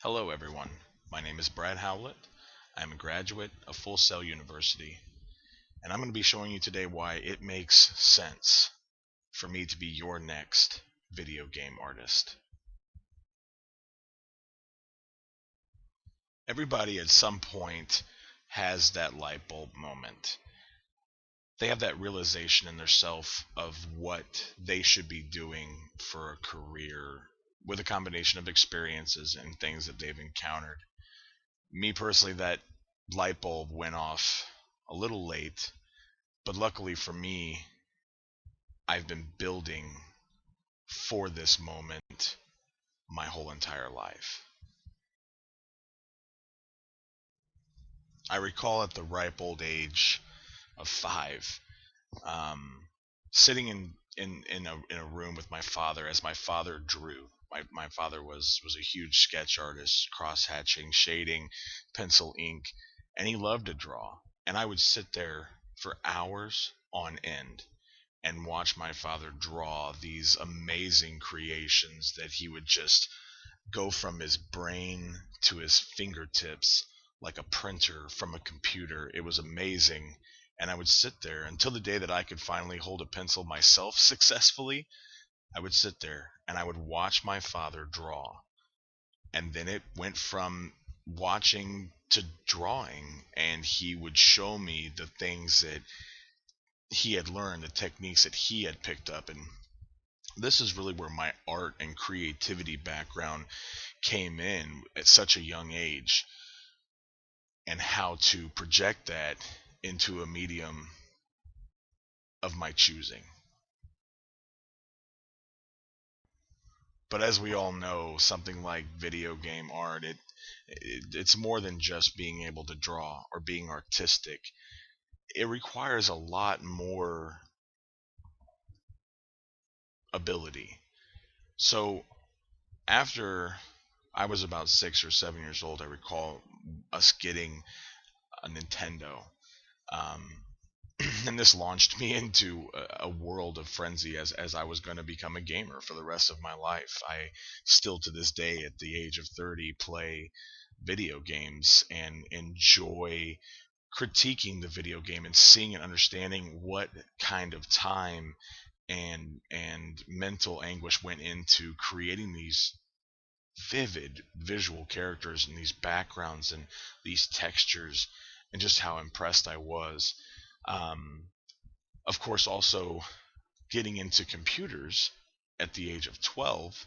Hello, everyone. My name is Brad Howlett. I am a graduate of Full Sail University, and I'm going to be showing you today why it makes sense for me to be your next video game artist. Everybody at some point has that light bulb moment. They have that realization in their self of what they should be doing for a career with a combination of experiences and things that they've encountered. Me personally, that light bulb went off a little late, but luckily for me, I've been building for this moment my whole entire life. I recall at the ripe old age of 5, um, sitting in a room with my father as my father drew. My father was a huge sketch artist, cross hatching, shading, pencil, ink, and he loved to draw. And I would sit there for hours on end and watch my father draw these amazing creations that he would just go from his brain to his fingertips like a printer from a computer. It was amazing. And I would sit there until the day that I could finally hold a pencil myself successfully. I would sit there and I would watch my father draw. And then it went from watching to drawing, and he would show me the things that he had learned, the techniques that he had picked up. And this is really where my art and creativity background came in at such a young age, and how to project that into a medium of my choosing. But as we all know, something like video game art, it's more than just being able to draw or being artistic. It requires a lot more ability. So after I was about 6 or 7 years old, I recall us getting a Nintendo. Um, and this launched me into a world of frenzy as I was going to become a gamer for the rest of my life. I still to this day, at the age of 30, play video games and enjoy critiquing the video game and seeing and understanding what kind of time and mental anguish went into creating these vivid visual characters and these backgrounds and these textures, and just how impressed I was. Um, of course, also getting into computers at the age of 12,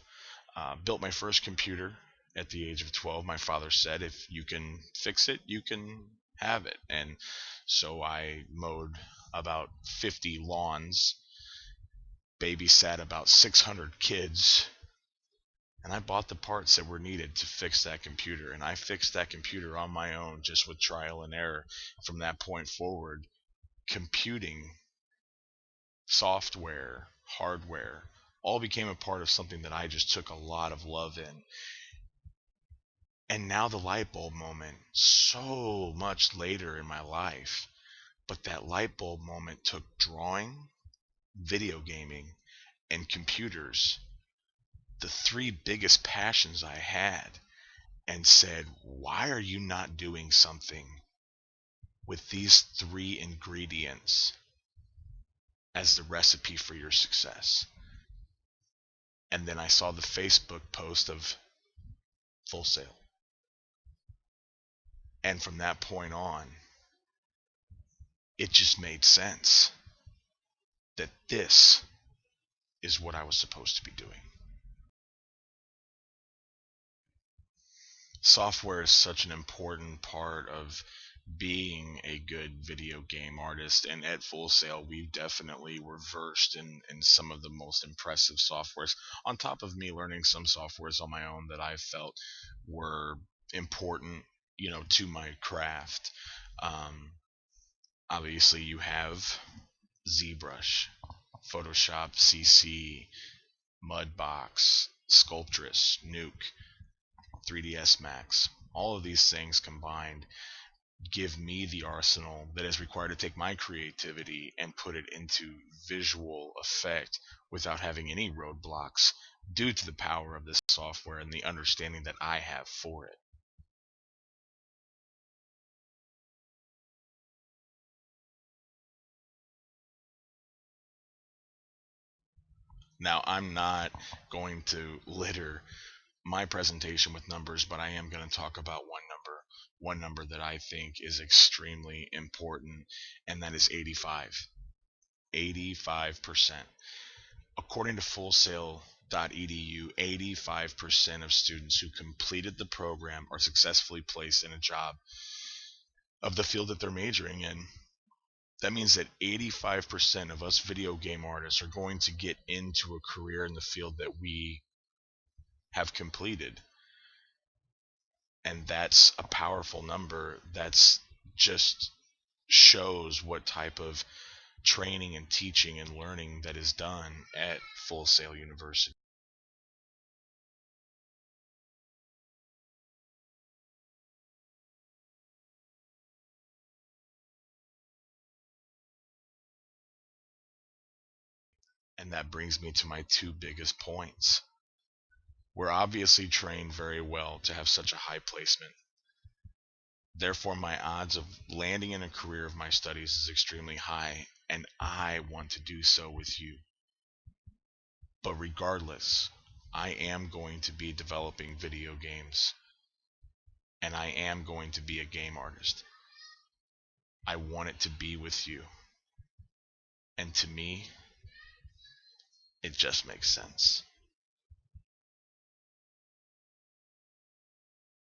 built my first computer at the age of 12. My father said, if you can fix it, you can have it. And so I mowed about 50 lawns, babysat about 600 kids, and I bought the parts that were needed to fix that computer. And I fixed that computer on my own, just with trial and error. From that point forward, computing, software, hardware, all became a part of something that I just took a lot of love in. And now the light bulb moment, so much later in my life, but that light bulb moment took drawing, video gaming, and computers, the three biggest passions I had, and said, why are you not doing something with these three ingredients as the recipe for your success? And then I saw the Facebook post of Full Sail. And from that point on, it just made sense that this is what I was supposed to be doing. Software is such an important part of being a good video game artist, and at Full Sail we definitely were versed in some of the most impressive softwares, on top of me learning some softwares on my own that I felt were important, to my craft. um, Obviously you have ZBrush, Photoshop CC, Mudbox, Sculptris, Nuke, 3ds Max. All of these things combined give me the arsenal that is required to take my creativity and put it into visual effect without having any roadblocks, due to the power of this software and the understanding that I have for it. Now, I'm not going to litter my presentation with numbers, but I am going to talk about one number that I think is extremely important, and that is 85. 85%. According to fullsail.edu, 85% of students who completed the program are successfully placed in a job of the field that they're majoring in. That means that 85% of us video game artists are going to get into a career in the field that we have completed. And that's a powerful number. That's just shows what type of training and teaching and learning that is done at Full Sail University. And that brings me to my two biggest points. We're obviously trained very well to have such a high placement. Therefore, my odds of landing in a career of my studies is extremely high, and I want to do so with you. But regardless, I am going to be developing video games, and I am going to be a game artist. I want it to be with you. And to me, it just makes sense.